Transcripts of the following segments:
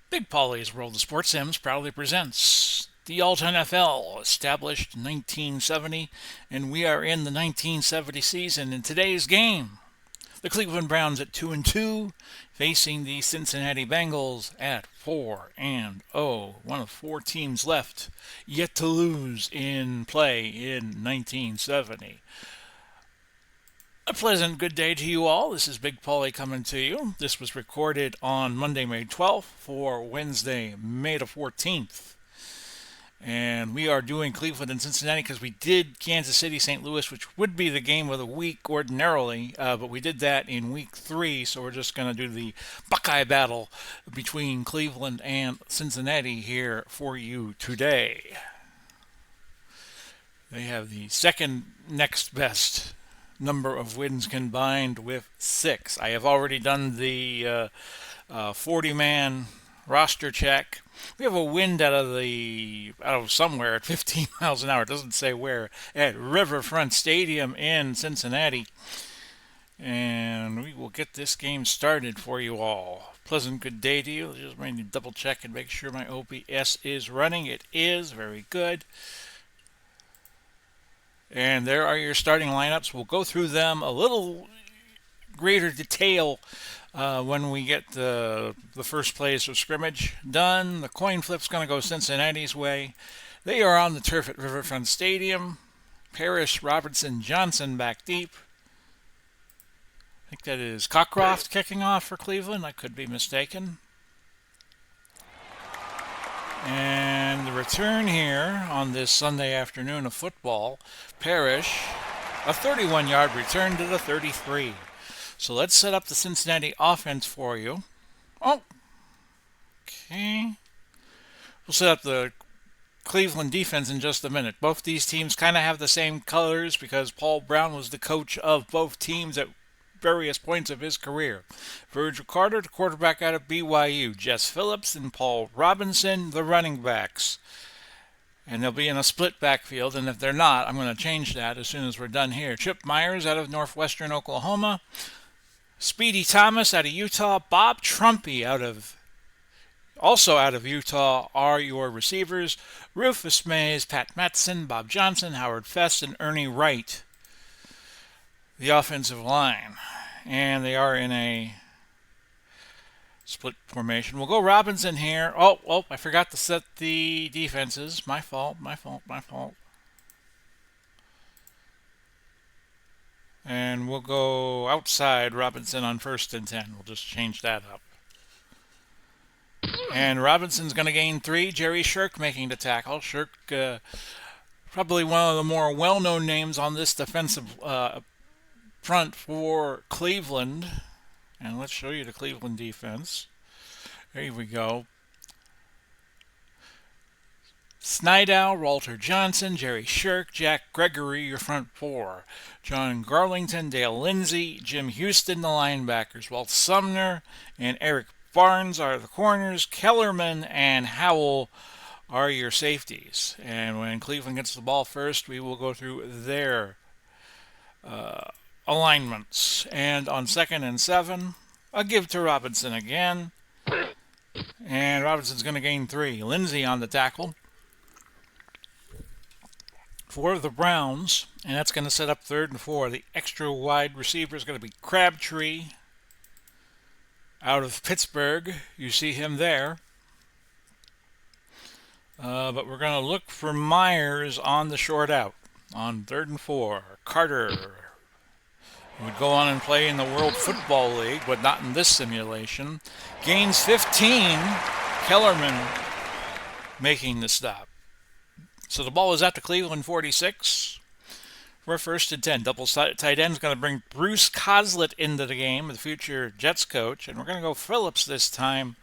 Big Polly's World of Sports Sims proudly presents the ALTNFL, established in 1970, and we are in the 1970 season. In today's game, the Cleveland Browns at 2-2, facing the Cincinnati Bengals at 4-0. One of four teams left yet to lose in play in 1970. A pleasant good day to you all. This is Big Polly coming to you. This was recorded on Monday, May 12th for Wednesday, May the 14th. And we are doing Cleveland and Cincinnati because we did Kansas City, St. Louis, which would be the game of the week ordinarily, but we did that in week 3, so we're just going to do the Buckeye battle between Cleveland and Cincinnati here for you today. They have the second next best number of wins combined with 6. I have already done the 40-man roster check. We have a wind out of somewhere at 15 miles an hour. It doesn't say where, at Riverfront Stadium in Cincinnati. And we will get this game started for you all. Pleasant good day to you. Just going to double check and make sure my OBS is running. It is. Very good. And there are your starting lineups. We'll go through them a little greater detail when we get the first plays of scrimmage done. The coin flip's going to go Cincinnati's way. They are on the turf at Riverfront Stadium. Parrish, Robertson, Johnson back deep. I think that is Cockcroft kicking off for Cleveland. I could be mistaken. And the return here on this Sunday afternoon of football, Parrish, a 31-yard return to the 33. So let's set up the Cincinnati offense for you. Oh, okay. We'll set up the Cleveland defense in just a minute. Both these teams kind of have the same colors because Paul Brown was the coach of both teams at various points of his career. Virgil Carter, the quarterback out of BYU. Jess Phillips and Paul Robinson, the running backs. And they'll be in a split backfield, and if they're not, I'm going to change that as soon as we're done here. Chip Myers out of Northwestern Oklahoma. Speedy Thomas out of Utah. Bob Trumpy also out of Utah are your receivers. Rufus Mays, Pat Matson, Bob Johnson, Howard Fest, and Ernie Wright, the offensive line. And they are in a split formation. We'll go Robinson here. Oh, I forgot to set the defenses. My fault. And we'll go outside Robinson on 1st and 10. We'll just change that up. And Robinson's going to gain 3. Jerry Shirk making the tackle. Shirk, probably one of the more well-known names on this defensive front for Cleveland. And let's show you the Cleveland defense. There we go. Snydow, Walter Johnson, Jerry Shirk, Jack Gregory, your front 4. John Garlington, Dale Lindsey, Jim Houston, the linebackers. Walt Sumner and Eric Barnes are the corners. Kellerman and Howell are your safeties. And when Cleveland gets the ball first, we will go through their alignments. And on 2nd and 7, a give to Robinson again. And Robinson's going to gain 3. Lindsey on the tackle for the Browns, and that's going to set up 3rd and 4. The extra wide receiver is going to be Crabtree out of Pittsburgh. You see him there. But we're going to look for Myers on the short out on 3rd and 4. Carter would go on and play in the World Football League, but not in this simulation. Gains 15. Kellerman making the stop. So the ball is at the Cleveland 46. We're 1st and 10. Double tight end is going to bring Bruce Coslett into the game, the future Jets coach. And we're going to go Phillips this time,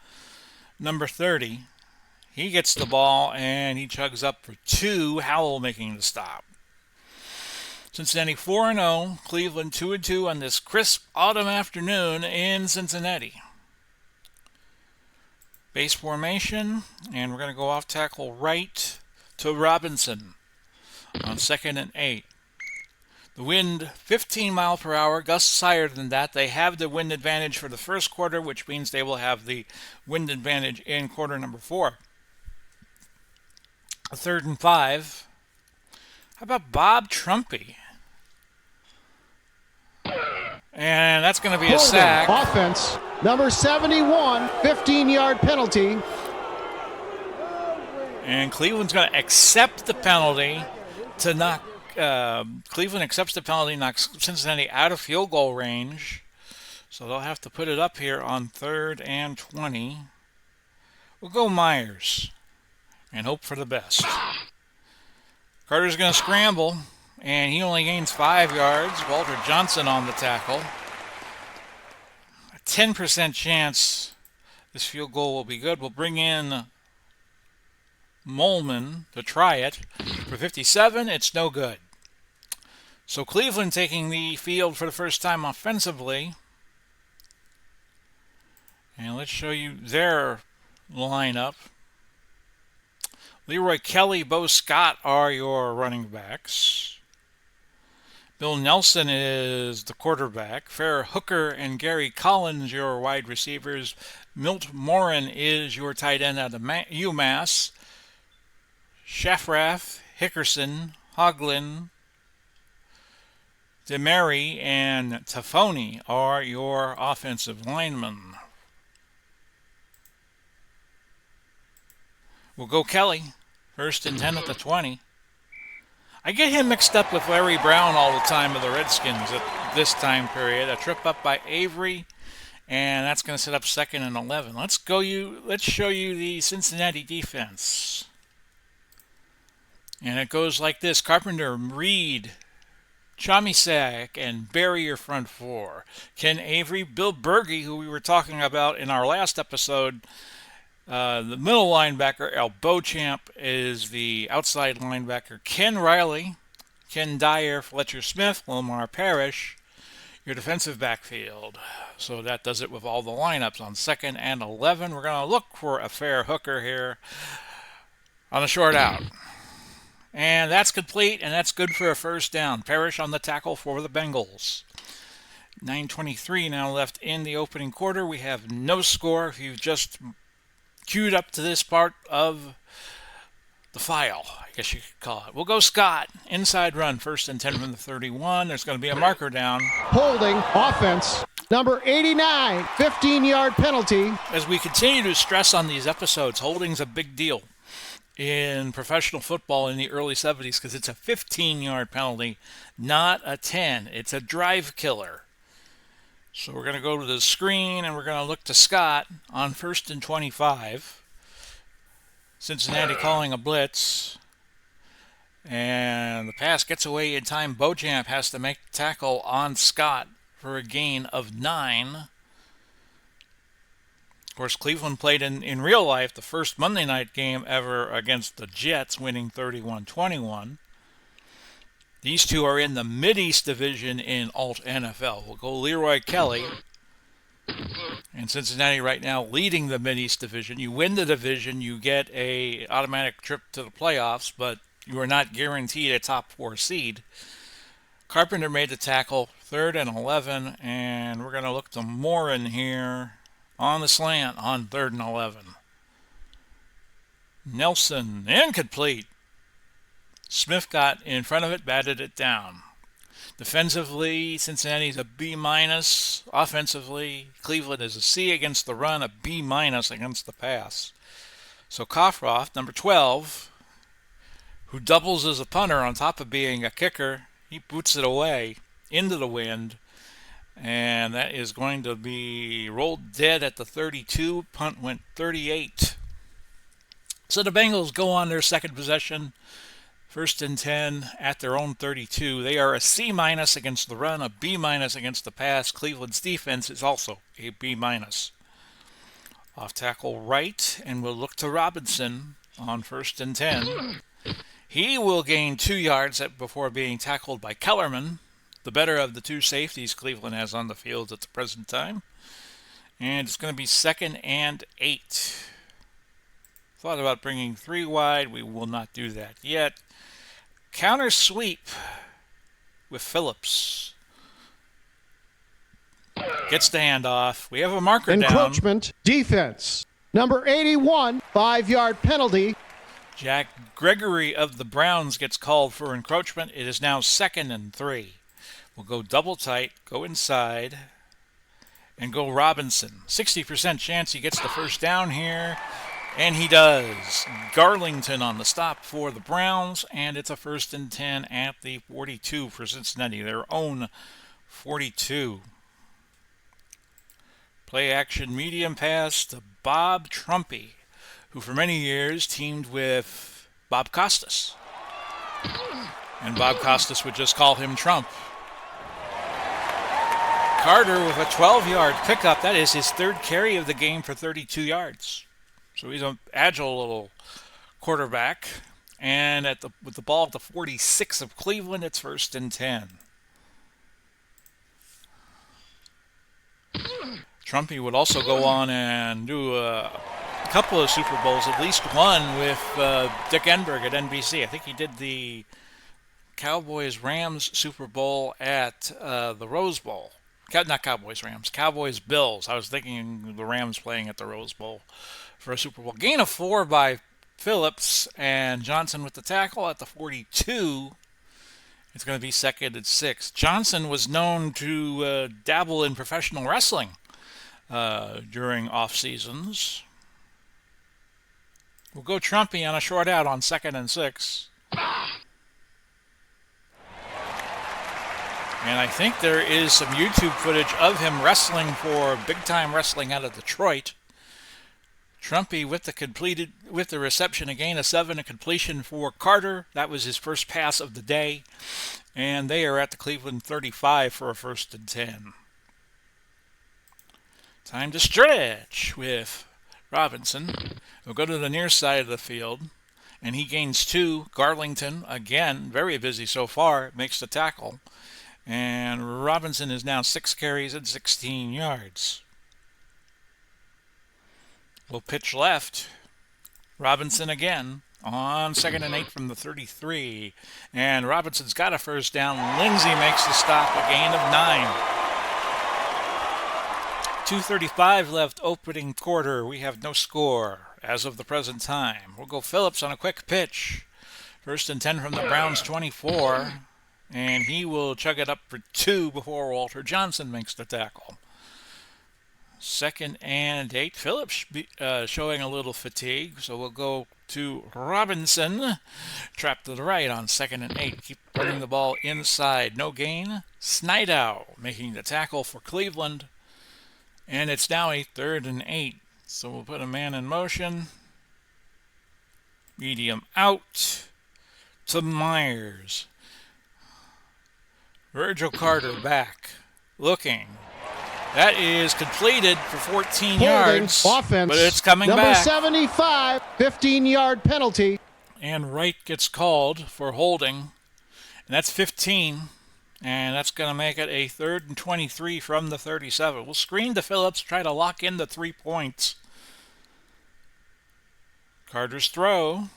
number 30. He gets the ball, and he chugs up for 2. Howell making the stop. Cincinnati 4-0. Cleveland 2-2 on this crisp autumn afternoon in Cincinnati. Base formation, and we're going to go off tackle right to Robinson on 2nd and 8. The wind 15 mile per hour, gusts higher than that. They have the wind advantage for the first quarter, which means they will have the wind advantage in quarter number 4. A 3rd and 5. How about Bob Trumpy? And that's going to be a sack. Offense, number 71, 15-yard penalty. And Cleveland's going to accept the penalty to knock Cleveland accepts the penalty, knocks Cincinnati out of field goal range. So they'll have to put it up here on 3rd and 20. We'll go Myers and hope for the best. Carter's going to scramble, and he only gains 5 yards. Walter Johnson on the tackle. A 10% chance this field goal will be good. We'll bring in Molman to try it. For 57, it's no good. So Cleveland taking the field for the first time offensively. And let's show you their lineup. Leroy Kelly, Bo Scott are your running backs. Bill Nelson is the quarterback. Farrah Hooker and Gary Collins, your wide receivers. Milt Morin is your tight end out of UMass. Shafrath, Hickerson, Hoglin, DeMary, and Tafoni are your offensive linemen. We'll go Kelly, 1st and 10 at the 20. I get him mixed up with Larry Brown all the time of the Redskins at this time period. A trip up by Avery, and that's going to set up 2nd and 11. Let's show you the Cincinnati defense. And it goes like this: Carpenter, Reed, Chomisak, and Barry your front 4. Ken Avery, Bill Berge, who we were talking about in our last episode. The middle linebacker, Al Beauchamp, is the outside linebacker. Ken Riley, Ken Dyer, Fletcher Smith, Lamar Parrish, your defensive backfield. So that does it with all the lineups. On 2nd and 11, we're going to look for a Farrah Hooker here on the short out. And that's complete, and that's good for a first down. Parrish on the tackle for the Bengals. 9:23 now left in the opening quarter. We have no score. If you've just queued up to this part of the file, I guess you could call it. We'll go Scott. Inside run, 1st and 10 from the 31. There's going to be a marker down. Holding offense, number 89, 15-yard penalty. As we continue to stress on these episodes, holding's a big deal in professional football in the early 70s because it's a 15-yard penalty, not a 10. It's a drive killer. So we're going to go to the screen and we're going to look to Scott on 1st and 25. Cincinnati calling a blitz. And the pass gets away in time. Beauchamp has to make the tackle on Scott for a gain of 9. Of course, Cleveland played in real life the first Monday night game ever against the Jets, winning 31-21. These two are in the Mid-East Division in ALTNFL. We'll go Leroy Kelly. And Cincinnati right now leading the Mid-East Division. You win the division, you get a automatic trip to the playoffs, but you are not guaranteed a top 4 seed. Carpenter made the tackle, 3rd and 11, and we're going to look to Morin here on the slant on 3rd and 11. Nelson, incomplete. Smith got in front of it, batted it down. Defensively, Cincinnati's a B-. Offensively, Cleveland is a C against the run, a B- against the pass. So Kofroth, number 12, who doubles as a punter on top of being a kicker, he boots it away into the wind. And that is going to be rolled dead at the 32. Punt went 38. So the Bengals go on their second possession. 1st and 10 at their own 32. They are a C- against the run, a B- against the pass. Cleveland's defense is also a B-. Off tackle right, and we'll look to Robinson on 1st and 10. He will gain 2 yards before being tackled by Kellerman, the better of the 2 safeties Cleveland has on the field at the present time. And it's going to be 2nd and 8. Thought about bringing 3 wide. We will not do that yet. Counter sweep with Phillips. Gets the handoff. We have a marker down. Encroachment defense. Number 81, 5-yard penalty. Jack Gregory of the Browns gets called for encroachment. It is now 2nd and 3. We'll go double tight, go inside, and go Robinson. 60% chance he gets the first down here, and he does. Garlington on the stop for the Browns, and it's a 1st and 10 at the 42 for Cincinnati, their own 42. Play action medium pass to Bob Trumpy, who for many years teamed with Bob Costas. And Bob Costas would just call him Trump. Carter with a 12-yard pickup. That is his 3rd carry of the game for 32 yards. So he's an agile little quarterback. And with the ball at the 46 of Cleveland, it's 1st and 10. Trumpy would also go on and do a couple of Super Bowls, at least one with Dick Enberg at NBC. I think he did the Cowboys-Rams Super Bowl at the Rose Bowl. Not Cowboys-Rams, Cowboys-Bills. I was thinking the Rams playing at the Rose Bowl for a Super Bowl. Gain of 4 by Phillips, and Johnson with the tackle at the 42. It's going to be 2nd and 6. Johnson was known to dabble in professional wrestling during off seasons. We'll go Trumpy on a short out on 2nd and 6. And I think there is some YouTube footage of him wrestling for Big Time Wrestling out of Detroit. Trumpy with the reception, a gain of 7, a completion for Carter. That was his first pass of the day. And they are at the Cleveland 35 for a 1st and 10. Time to stretch with Robinson. We'll go to the near side of the field, and he gains 2. Garlington, again, very busy so far, makes the tackle. And Robinson is now 6 carries and 16 yards. We'll pitch left. Robinson again on 2nd and 8 from the 33. And Robinson's got a first down. Lindsey makes the stop, a gain of 9. 2:35 left opening quarter. We have no score as of the present time. We'll go Phillips on a quick pitch. 1st and 10 from the Browns 24. And he will chug it up for 2 before Walter Johnson makes the tackle. 2nd and 8. Phillips showing a little fatigue, so we'll go to Robinson. Trapped to the right on 2nd and 8. Keep putting the ball inside. No gain. Snidow making the tackle for Cleveland. And it's now a 3rd and 8. So we'll put a man in motion. Medium out to Myers. Virgil Carter back. Looking. That is completed for 14 yards. Offense. But it's coming Number back. 75, 15-yard penalty. And Wright gets called for holding. And that's 15. And that's going to make it a 3rd and 23 from the 37. We'll screen to Phillips, try to lock in the 3 points. Carter's throw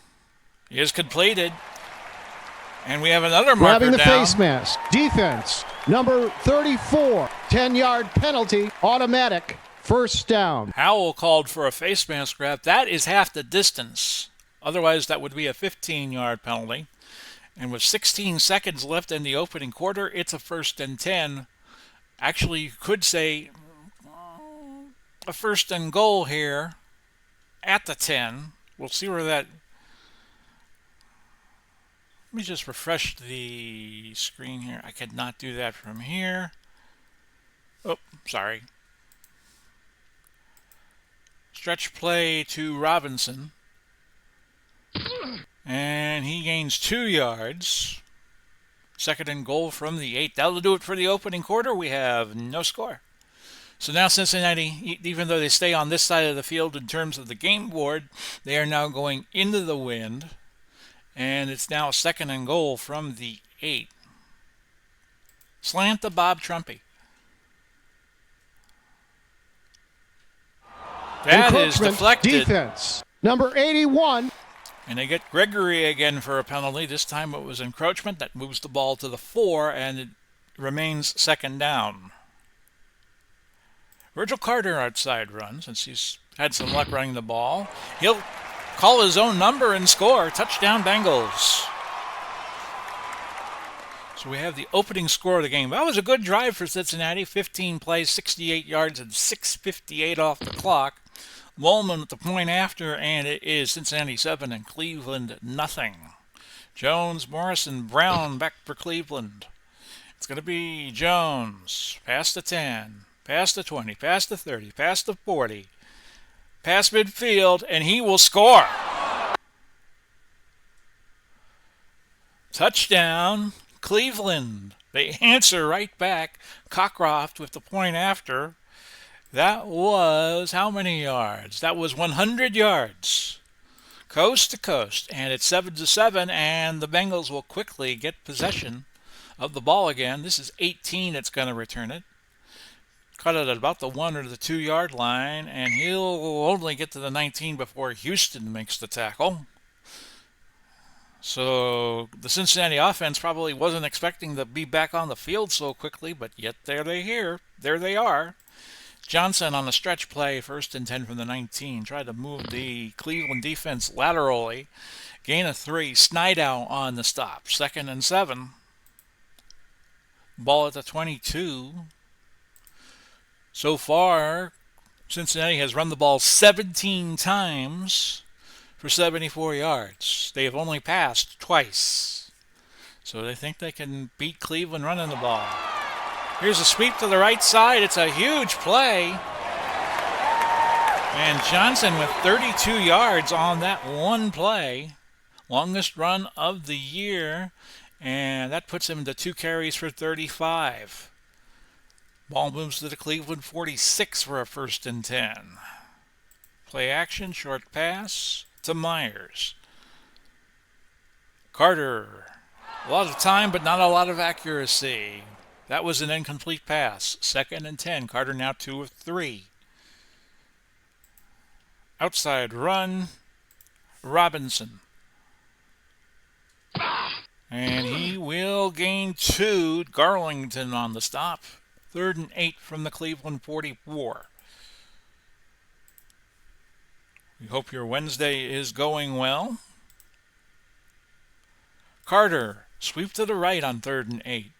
is completed. And we have another marker Grabbing the down. face mask. Defense. Number 34, 10-yard penalty. Automatic. First down. Howell called for a face mask grab. That is half the distance. Otherwise, that would be a 15-yard penalty. And with 16 seconds left in the opening quarter, it's a 1st and 10. Actually, you could say a 1st and goal here at the 10. We'll see where that... Let me just refresh the screen here. I could not do that from here. Oh, sorry. Stretch play to Robinson. And he gains 2 yards. 2nd and goal from the 8. That'll do it for the opening quarter. We have no score. So now Cincinnati, even though they stay on this side of the field in terms of the game board, they are now going into the wind. And it's now 2nd and goal from the 8. Slant to Bob Trumpy. That is deflected. Defense. Number 81. And they get Gregory again for a penalty. This time it was encroachment. That moves the ball to the 4, and it remains second down. Virgil Carter outside run, since he's had some luck running the ball. He'll call his own number and score. Touchdown Bengals. So we have the opening score of the game. That was a good drive for Cincinnati. 15 plays, 68 yards, and 6:58 off the clock. Molman at the point after, and it is Cincinnati 7 and Cleveland nothing. Jones, Morrison, Brown back for Cleveland. It's going to be Jones. Past the 10, past the 20, past the 30, past the 40, past midfield, and he will score. Touchdown, Cleveland. They answer right back. Cockcroft with the point after. That was how many yards? That was 100 yards. Coast to coast. And it's 7-7, and the Bengals will quickly get possession of the ball again. This is 18 that's going to return it. Cut it at about the 1 or the 2 yard line, and he'll only get to the 19 before Houston makes the tackle. So the Cincinnati offense probably wasn't expecting to be back on the field so quickly, but yet there they are. Johnson on the stretch play, 1st and 10 from the 19. Tried to move the Cleveland defense laterally. Gain of 3. Snidow on the stop. 2nd and 7. Ball at the 22. So far, Cincinnati has run the ball 17 times for 74 yards. They have only passed twice. So they think they can beat Cleveland running the ball. Here's a sweep to the right side. It's a huge play. And Johnson with 32 yards on that one play. Longest run of the year. And that puts him to 2 carries for 35. Ball moves to the Cleveland 46 for a 1st and 10. Play action, short pass to Myers. Carter. A lot of time, but not a lot of accuracy. That was an incomplete pass. 2nd and 10. Carter now 2 of 3. Outside run. Robinson. And he will gain 2. Garlington on the stop. 3rd and 8 from the Cleveland 44. We hope your Wednesday is going well. Carter. Sweep to the right on 3rd and 8.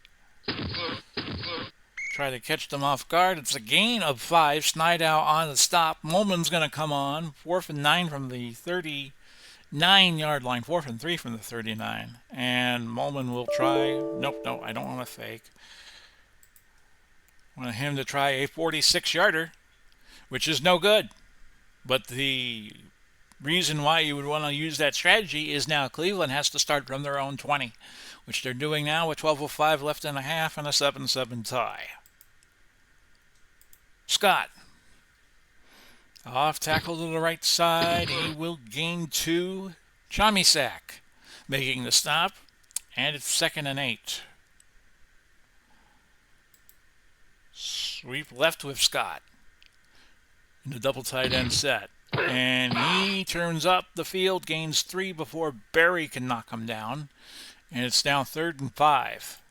Try to catch them off guard. It's a gain of 5. Snidow on the stop. Molman's going to come on. 4th and 9 from the 39-yard line. 4th and 3 from the 39. And Molman will try. Nope, I don't want to fake. I want him to try a 46-yarder, which is no good. But the reason why you would want to use that strategy is now Cleveland has to start from their own 20, which they're doing now with 12:05 left and a half and a 7-7 tie. Scott. Off tackle to the right side. He will gain 2. Chamisak making the stop. And it's 2nd and 8. Sweep left with Scott. In the double tight end set. And he turns up the field, gains 3 before Berry can knock him down. And it's now 3rd and 5.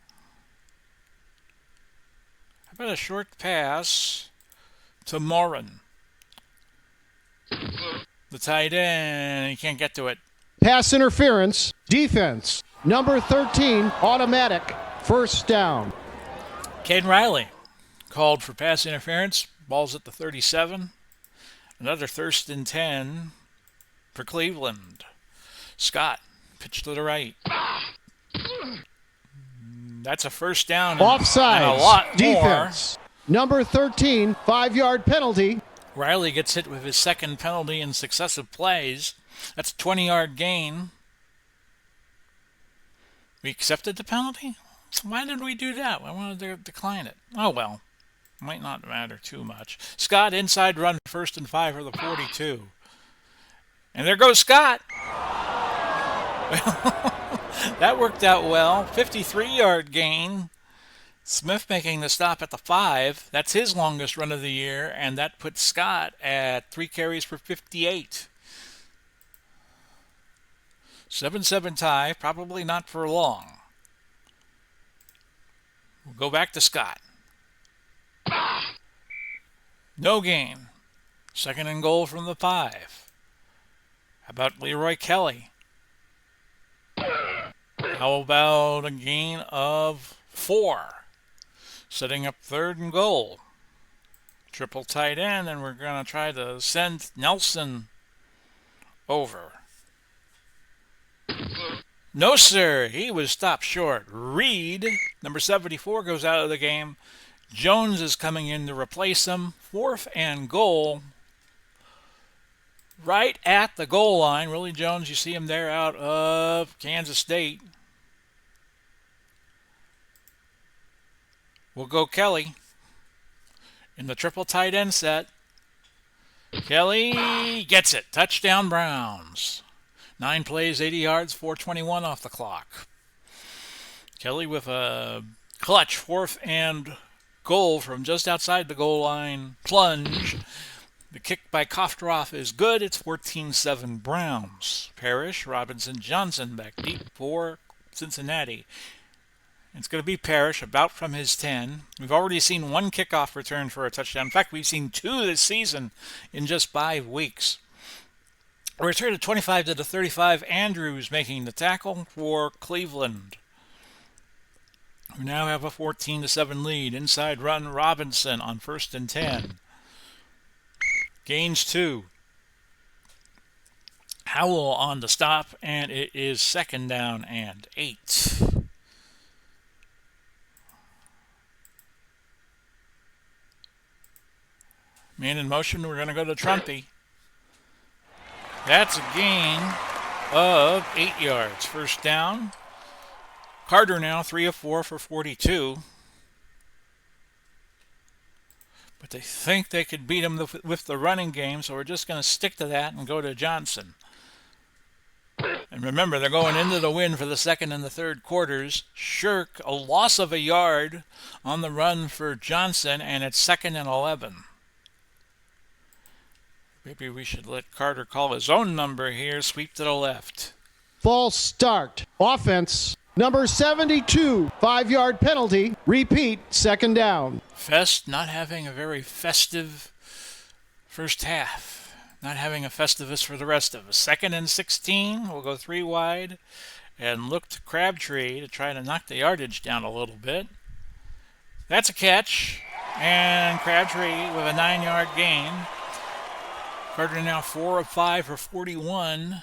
How about a short pass to Morin? The tight end, he can't get to it. Pass interference. Defense. Number 13, automatic. 1st down. Caden Riley called for pass interference. Ball's at the 37. Another 1st and 10 for Cleveland. Scott, pitch to the right. That's a 1st down. Offside. And a lot defense. more. Number 13, 5-yard penalty. Riley gets hit with his 2nd penalty in successive plays. That's a 20-yard gain. We accepted the penalty? Why did we do that? I wanted to decline it. Oh, well. Might not matter too much. Scott inside run 1st and 5 for the 42. And there goes Scott. That worked out well. 53-yard gain. Smith making the stop at the 5. That's his longest run of the year, and that puts Scott at 3 carries for 58. 7-7 tie, probably not for long. We'll go back to Scott. No gain. Second and goal from the 5. How about Leroy Kelly? How about a gain of 4? Setting up third and goal. Triple tight end, and we're going to try to send Nelson over. No, sir. He was stopped short. Reed, number 74, goes out of the game. Jones is coming in to replace him. 4th and goal. Right at the goal line. Willie Jones, you see him there out of Kansas State. We'll go Kelly in the triple tight end set. Kelly gets it. Touchdown Browns. 9 plays, 80 yards, 4:21 off the clock. Kelly with a clutch 4th and goal from just outside the goal line plunge. The kick by Koftaroff is good. It's 14-7 Browns. Parrish, Robinson, Johnson back deep for Cincinnati. It's going to be Parrish about from his 10. We've already seen 1 kickoff return for a touchdown. In fact, we've seen 2 this season in just 5 weeks. A return to 25 to the 35. Andrews making the tackle for Cleveland. We now have a 14-7 lead. Inside run Robinson on 1st and 10. Gains 2. Howell on the stop, and it is 2nd down and 8. Man in motion, we're going to go to Trumpy. That's a gain of 8 yards. 1st down. Carter now 3 of 4 for 42. But they think they could beat him with the running game, so we're just going to stick to that and go to Johnson. And remember, they're going into the win for the 2nd and the 3rd quarters. Shirk, a loss of a yard on the run for Johnson, and it's 2nd and 11. Maybe we should let Carter call his own number here. Sweep to the left. False start. Offense. Number 72. 5-yard penalty. Repeat. 2nd down. Fest not having a very festive first half. Not having a Festivus for the rest of us. 2nd and 16. We'll go 3 wide and look to Crabtree to try to knock the yardage down a little bit. That's a catch. And Crabtree with a 9-yard gain. Carter now 4 of 5 for 41.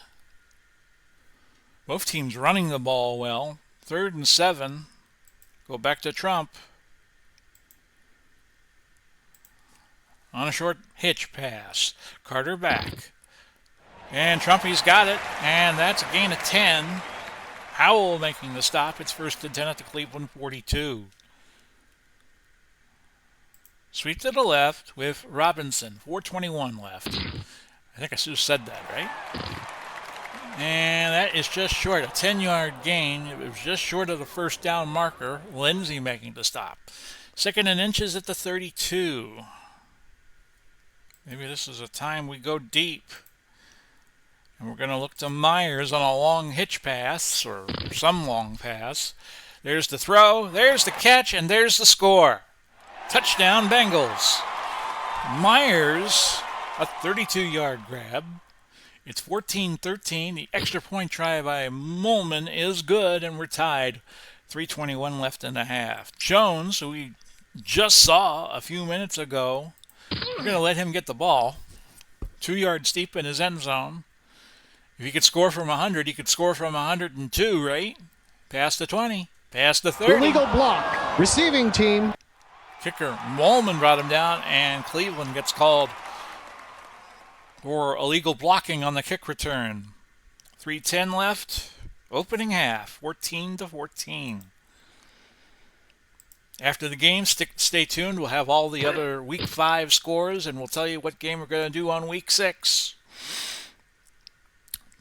Both teams running the ball well. 3rd and 7. Go back to Trump. On a short hitch pass. Carter back. And Trumpy's got it. And that's a gain of 10. Howell making the stop. It's 1st and 10 at the Cleveland 42. Sweep to the left with Robinson. 4:21 left. I think I should have said that, right? And that is just short. A 10-yard gain. It was just short of the 1st down marker. Lindsey making the stop. 2nd and inches at the 32. Maybe this is a time we go deep. And we're going to look to Myers on a long hitch pass, or some long pass. There's the throw, there's the catch, and there's the score. Touchdown Bengals. Myers, a 32-yard grab. It's 14-13. The extra point try by Molman is good, and we're tied. 3:21 left in the half. Jones, who we just saw a few minutes ago, we're going to let him get the ball. 2 yards deep in his end zone. If he could score from 100, he could score from 102, right? Past the 20, past the 30. Illegal block. Receiving team. Kicker Molman brought him down, and Cleveland gets called for illegal blocking on the kick return. 3:10 left. Opening half, 14-14. After the game, stay tuned. We'll have all the other Week 5 scores, and we'll tell you what game we're going to do on Week 6.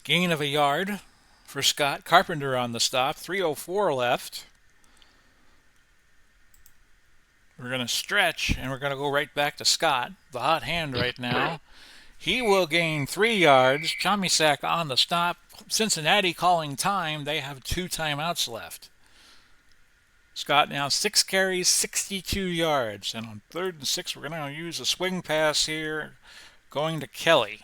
Gain of a yard for Scott. Carpenter on the stop. 3:04 left. We're going to stretch, and we're going to go right back to Scott, the hot hand right now. He will gain 3 yards. Chomisak on the stop. Cincinnati calling time, they have 2 timeouts left. Scott now 6 carries, 62 yards. And on 3rd and 6, we're going to use a swing pass here, going to Kelly.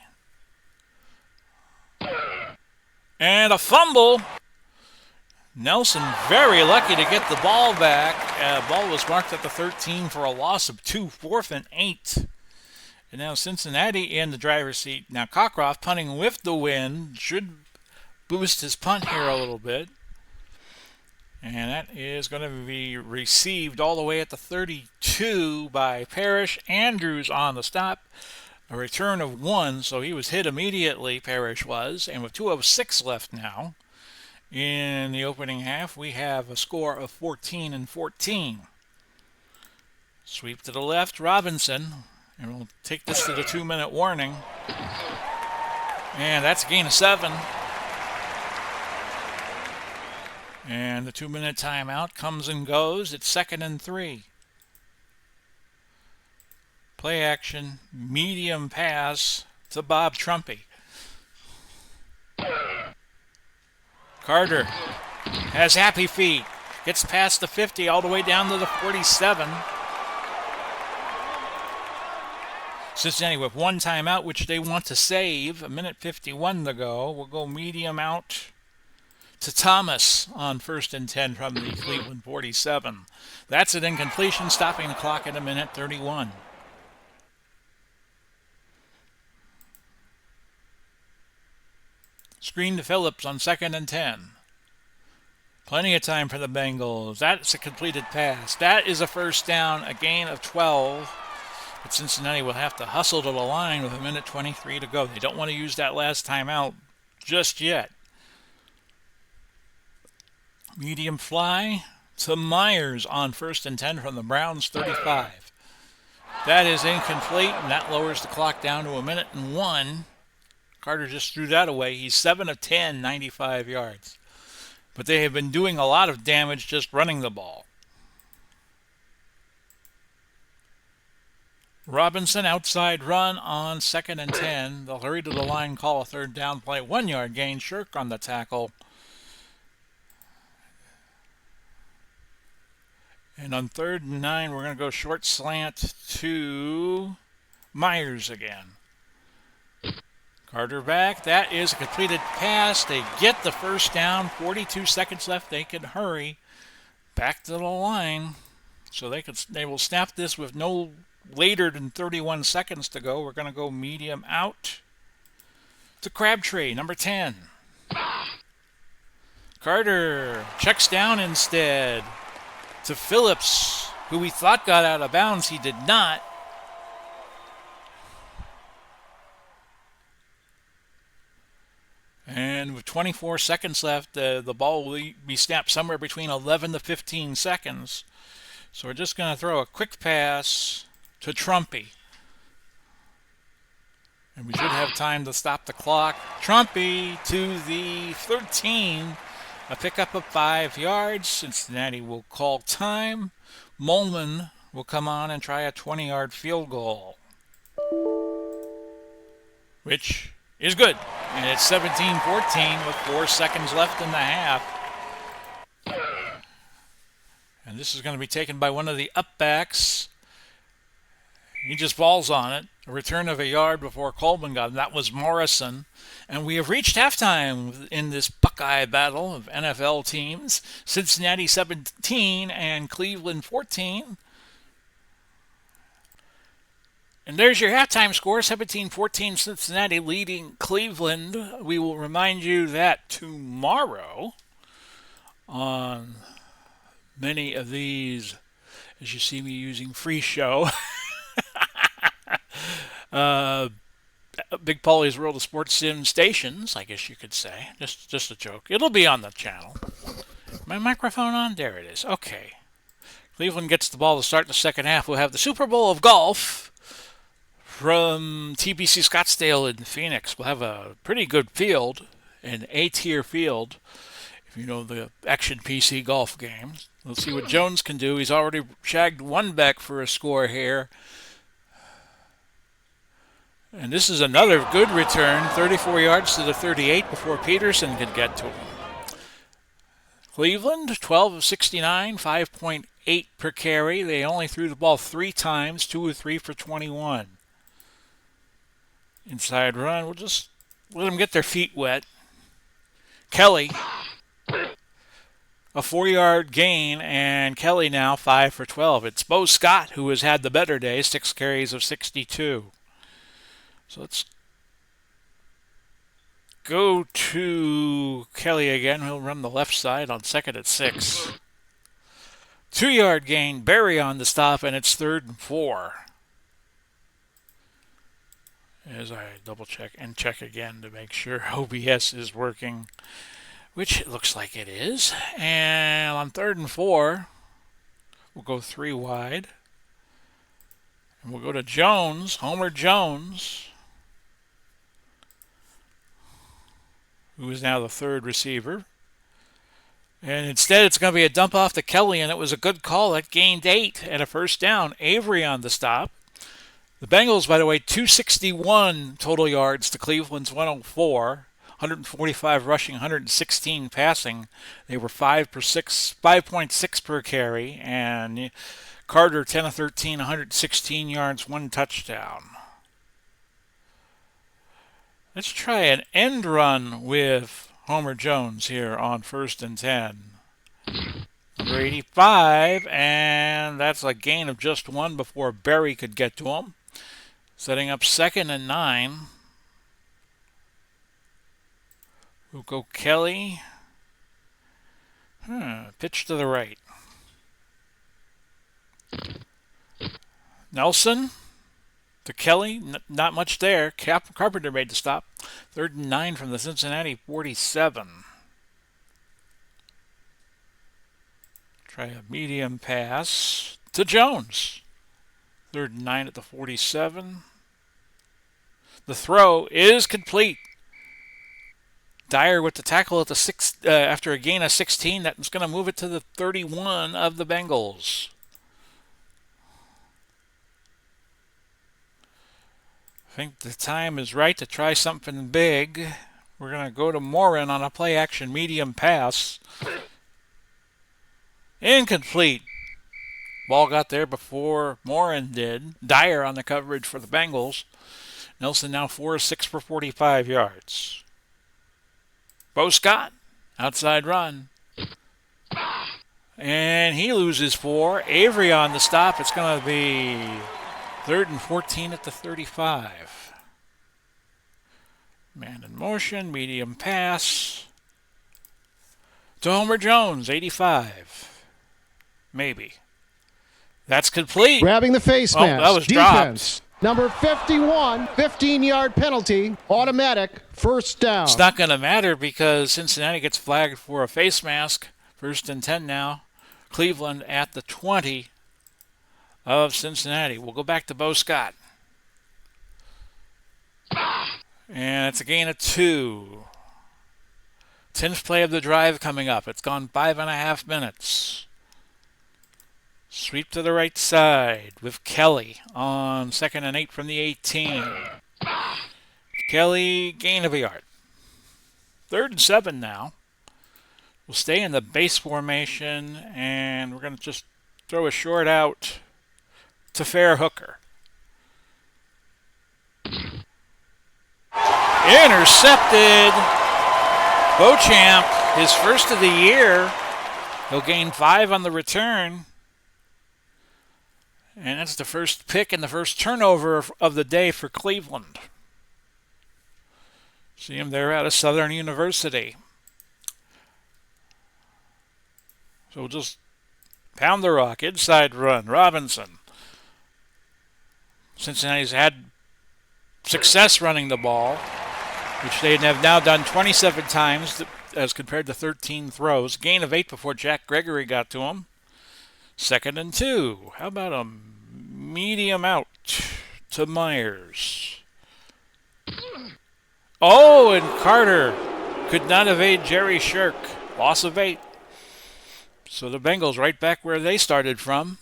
And a fumble. Nelson very lucky to get the ball back. Ball was marked at the 13 for a loss of 2, 4th and 8. And now Cincinnati in the driver's seat. Now Cockcroft punting with the wind. Should boost his punt here a little bit. And that is going to be received all the way at the 32 by Parrish. Andrews on the stop. A return of 1, so he was hit immediately, Parrish was. And with 2:06 left now in the opening half, we have a score of 14-14. Sweep to the left, Robinson. And we'll take this to the 2-minute warning. And that's a gain of 7. And the 2-minute timeout comes and goes. It's 2nd and 3. Play action, medium pass to Bob Trumpy. Carter has happy feet. Gets past the 50 all the way down to the 47. Cincinnati with 1 timeout, which they want to save. 1:51 to go. We'll go medium out to Thomas on 1st and 10 from the Cleveland 47. That's an incompletion, stopping the clock at 1:31. Screen to Phillips on 2nd and 10. Plenty of time for the Bengals. That's a completed pass. That is a first down, a gain of 12. But Cincinnati will have to hustle to the line with 1:23 to go. They don't want to use that last timeout just yet. Medium fly to Myers on 1st and 10 from the Browns 35. That is incomplete, and that lowers the clock down to 1:01. Carter just threw that away. He's 7 of 10, 95 yards. But they have been doing a lot of damage just running the ball. Robinson outside run on 2nd and 10. They'll hurry to the line, call a 3rd down play. 1-yard gain. Shirk on the tackle. And on 3rd and 9, we're going to go short slant to Myers again. Carter back. That is a completed pass. They get the first down. 42 seconds left. They can hurry back to the line. So they will snap this with no later than 31 seconds to go. We're going to go medium out to Crabtree, number 10. Carter checks down instead to Phillips, who we thought got out of bounds. He did not. And with 24 seconds left, the ball will be snapped somewhere between 11 to 15 seconds. So we're just going to throw a quick pass to Trumpy. And we should have time to stop the clock. Trumpy to the 13. A pickup of 5 yards. Cincinnati will call time. Molman will come on and try a 20-yard field goal, which is good. And it's 17-14 with 4 seconds left in the half. And this is going to be taken by one of the upbacks. He just falls on it. A return of a yard before Coleman got him. That was Morrison. And we have reached halftime in this Buckeye battle of NFL teams. Cincinnati 17 and Cleveland 14. And there's your halftime score, 17-14 Cincinnati leading Cleveland. We will remind you that tomorrow on many of these, as you see me using free show, Big Paulie's World of Sports Sim stations, I guess you could say. Just a joke. It'll be on the channel. My microphone on? There it is. Okay. Cleveland gets the ball to start the second half. We'll have the Super Bowl of golf from TBC Scottsdale in Phoenix. We'll have a pretty good field, an A-tier field, if you know the Action PC golf games. We'll see what Jones can do. He's already shagged one back for a score here. And this is another good return, 34 yards to the 38 before Peterson could get to him. Cleveland, 12 of 69, 5.8 per carry. They only threw the ball 3 times, 2 or 3 for 21. Inside run, we'll just let them get their feet wet. Kelly, a 4-yard gain, and Kelly now 5 for 12. It's Bo Scott who has had the better day, 6 carries of 62. So let's go to Kelly again. He'll run the left side on 2nd and 6. 2-yard gain, Berry on the stop, and it's 3rd and 4. As I double check and check again to make sure OBS is working, which it looks like it is. And on 3rd and 4, we'll go 3 wide. And we'll go to Jones, Homer Jones, who is now the 3rd receiver. And instead, it's going to be a dump off to Kelly, and it was a good call. It gained 8 and a first down. Avery on the stop. The Bengals, by the way, 261 total yards to Cleveland's 104. 145 rushing, 116 passing. They were 5.6 per carry, and Carter 10 of 13, 116 yards, 1 touchdown. Let's try an end run with Homer Jones here on 1st and 10. Number 85, and that's a gain of just 1 before Berry could get to him. Setting up 2nd and 9. We'll go Kelly. Pitch to the right. Nelson to Kelly. Not much there. Carpenter made the stop. 3rd and 9 from the Cincinnati 47. Try a medium pass to Jones. 3rd and 9 at the 47. The throw is complete. Dyer with the tackle at the after a gain of 16. That's going to move it to the 31 of the Bengals. I think the time is right to try something big. We're going to go to Morin on a play-action medium pass. Incomplete. Ball got there before Morin did. Dyer on the coverage for the Bengals. Nelson now 4 of 6 for 45 yards. Bo Scott, outside run. And he loses 4. Avery on the stop. It's going to be 3rd and 14 at the 35. Man in motion, medium pass. To Homer Jones, 85. Maybe. That's complete. Grabbing the face mask. That was Defense. dropped. Number 51, 15-yard penalty, automatic, first down. It's not going to matter because Cincinnati gets flagged for a face mask. 1st and 10 now. Cleveland at the 20 of Cincinnati. We'll go back to Bo Scott. And it's a gain of 2. 10th play of the drive coming up. It's gone 5.5 minutes. Sweep to the right side with Kelly on 2nd and 8 from the 18. Kelly, gain of a yard. 3rd and 7 now. We'll stay in the base formation, and we're going to just throw a short out to Fair Hooker. Intercepted. Beauchamp, his first of the year. He'll gain 5 on the return. And that's the first pick and the first turnover of the day for Cleveland. See him there out of Southern University. So we'll just pound the rock. Inside run. Robinson. Cincinnati's had success running the ball, which they have now done 27 times as compared to 13 throws. Gain of 8 before Jack Gregory got to him. 2nd and 2. How about a medium out to Myers? Oh, and Carter could not evade Jerry Shirk. Loss of 8. So the Bengals right back where they started from.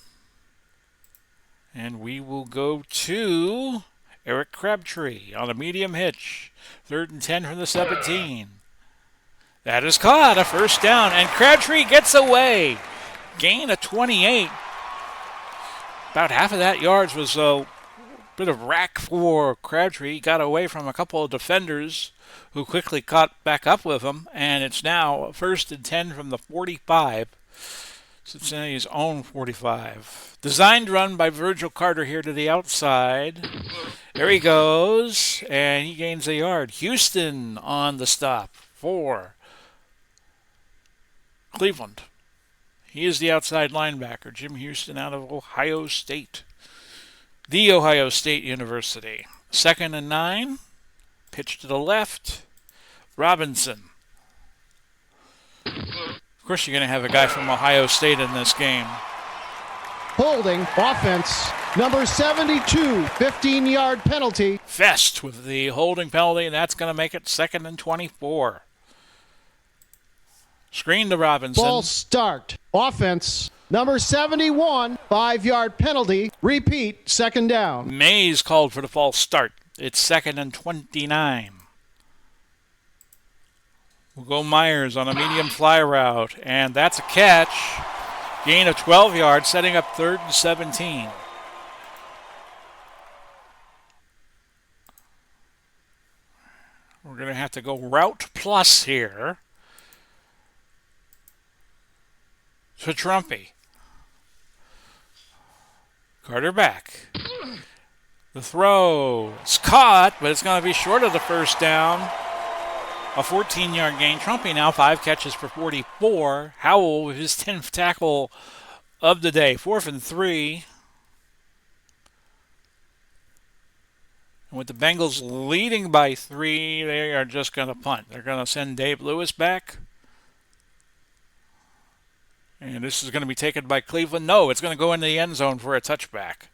And we will go to Eric Crabtree on a medium hitch. 3rd and 10 from the 17. That is caught, a first down, and Crabtree gets away. Gain of 28. About half of that yards was a bit of rack for Crabtree. He got away from a couple of defenders who quickly caught back up with him, and it's now 1st and 10 from the 45. Cincinnati's own 45. Designed run by Virgil Carter here to the outside. There he goes, and he gains a yard. Houston on the stop for Cleveland. He is the outside linebacker, Jim Houston out of Ohio State. The Ohio State University. 2nd and 9. Pitch to the left. Robinson. Of course, you're going to have a guy from Ohio State in this game. Holding offense. Number 72, 15-yard penalty. Fest with the holding penalty, and that's going to make it 2nd and 24. Screen to Robinson. Ball start. Offense. Number 71, 5-yard penalty. Repeat, 2nd down. Mays called for the false start. It's 2nd and 29. We'll go Myers on a medium fly route, and that's a catch. Gain of 12 yards, setting up 3rd and 17. We're going to have to go route plus here to Trumpy. Carter back. The throw is caught, but it's going to be short of the first down. A 14-yard gain. Trumpy now 5 catches for 44. Howell with his 10th tackle of the day. 4th and 3. And with the Bengals leading by 3, they are just going to punt. They're going to send Dave Lewis back. And this is going to be taken by Cleveland. No, it's going to go into the end zone for a touchback.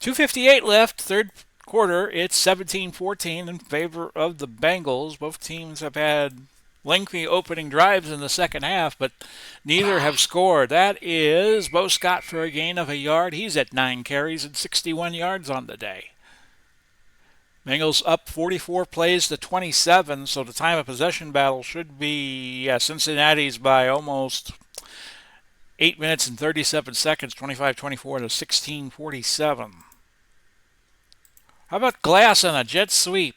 2:58 left, third quarter. It's 17-14 in favor of the Bengals. Both teams have had lengthy opening drives in the second half, but neither have scored. That is Bo Scott for a gain of a yard. He's at 9 carries and 61 yards on the day. Bengals up 44 plays to 27, so the time of possession battle should be Cincinnati's by almost 8 minutes and 37 seconds, 25-24 to 16-47. How about Glass on a jet sweep?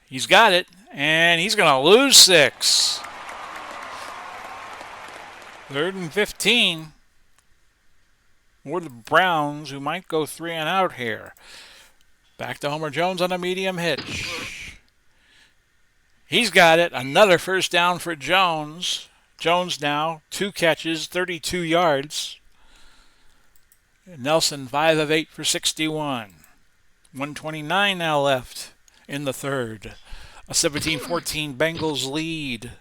He's got it, and he's going to lose 6. 3rd and 15. Or the Browns, who might go 3 and out here. Back to Homer Jones on a medium hitch. He's got it. Another first down for Jones. Jones now 2 catches, 32 yards. Nelson 5 of 8 for 61. 129 now left in the third. A 17-14 Bengals lead.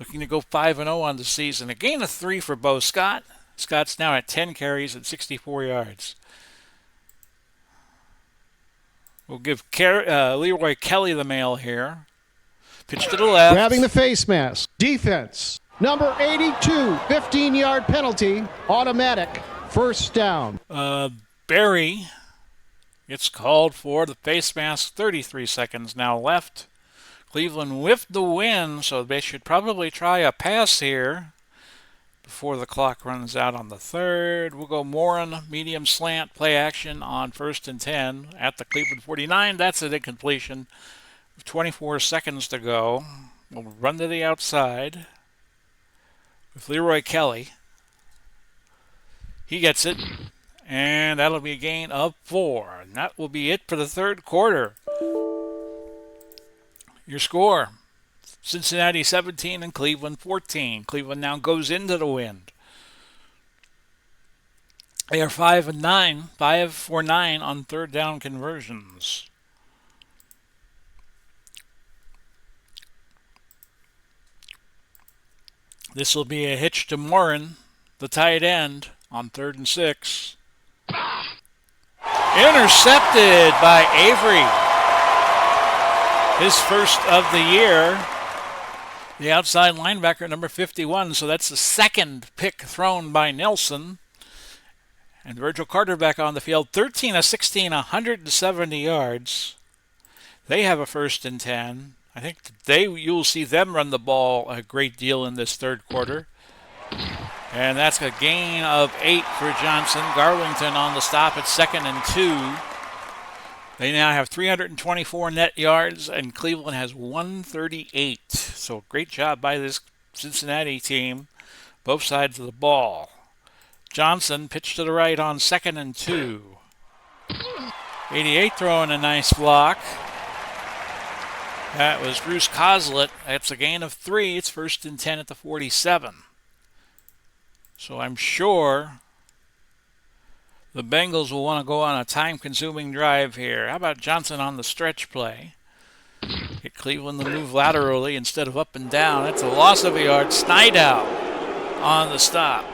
Looking to go 5-0 on the season. A gain of 3 for Bo Scott. Scott's now at 10 carries and 64 yards. We'll give Leroy Kelly the mail here. Pitch to the left. Grabbing the face mask. Defense. Number 82, 15-yard penalty. Automatic. First down. Barry gets called for the face mask. 33 seconds now left. Cleveland with the win, so they should probably try a pass here before the clock runs out on the third. We'll go Morin, medium slant, play action on 1st and 10 at the Cleveland 49. That's an incompletion. 24 seconds to go. We'll run to the outside with Leroy Kelly. He gets it, and that'll be a gain of 4. And that will be it for the third quarter. Your score: Cincinnati 17 and Cleveland 14. Cleveland now goes into the wind. They are 5 for 9 on third down conversions. This will be a hitch to Morin, the tight end, on 3rd and 6. Intercepted by Avery. His first of the year. The outside linebacker, number 51. So that's the second pick thrown by Nelson. And Virgil Carter back on the field. 13 of 16, 170 yards. They have a 1st and 10. I think you'll see them run the ball a great deal in this third quarter. And that's a gain of 8 for Johnson. Garlington on the stop at 2nd and 2. They now have 324 net yards, and Cleveland has 138. So great job by this Cincinnati team, both sides of the ball. Johnson pitched to the right on 2nd and 2. 88 throwing a nice block. That was Bruce Coslett. That's a gain of 3. It's 1st and 10 at the 47. So I'm sure the Bengals will want to go on a time-consuming drive here. How about Johnson on the stretch play? Get Cleveland to move laterally instead of up and down. That's a loss of a yard. Snidow on the stop.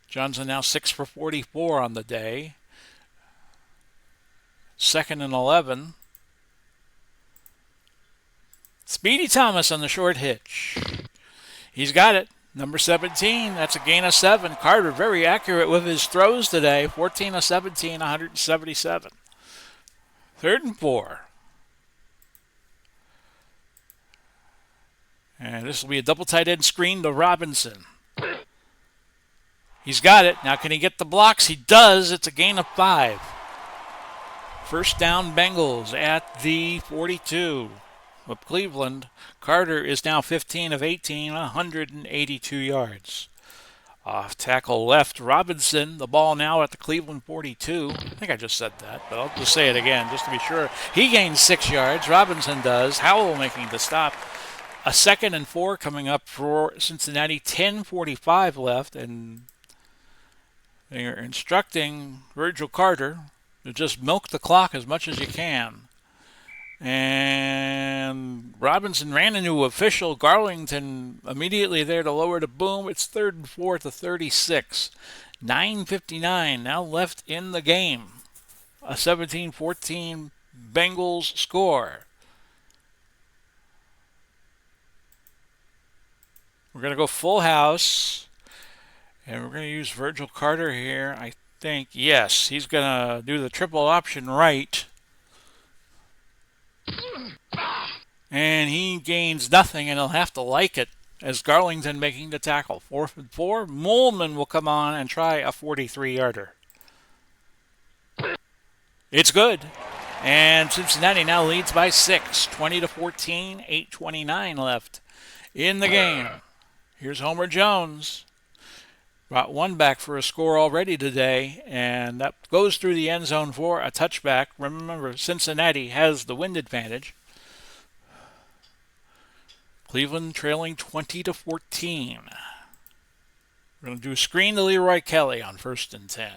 Johnson now 6 for 44 on the day. 2nd and 11. Speedy Thomas on the short hitch. He's got it. Number 17. That's a gain of 7. Carter very accurate with his throws today. 14 of 17, 177. 3rd and 4. And this will be a double tight end screen to Robinson. He's got it. Now can he get the blocks? He does. It's a gain of 5. 1st down Bengals at the 42 of Cleveland. Carter is now 15 of 18, 182 yards. Off tackle left, Robinson. The ball now at the Cleveland 42. I think I just said that, but I'll just say it again just to be sure. He gains 6 yards. Robinson does. Howell making the stop. A 2nd and 4 coming up for Cincinnati. 10:45 left, and they are instructing Virgil Carter to just milk the clock as much as you can. And Robinson ran into official. Garlington immediately there to lower the boom. It's 3rd and 4 at the 36. 9:59 now left in the game. A 17-14 Bengals score. We're going to go full house. And we're going to use Virgil Carter here, I think. Yes, he's going to do the triple option right. And he gains nothing, and he'll have to like it as Garlington making the tackle. 4th and 4. Moolman will come on and try a 43-yarder. It's good. And Cincinnati now leads by 6, 20-14, 8:29 left in the game. Here's Homer Jones. Brought one back for a score already today, and that goes through the end zone for a touchback. Remember, Cincinnati has the wind advantage. Cleveland trailing 20-14. We're going to do a screen to Leroy Kelly on 1st and 10.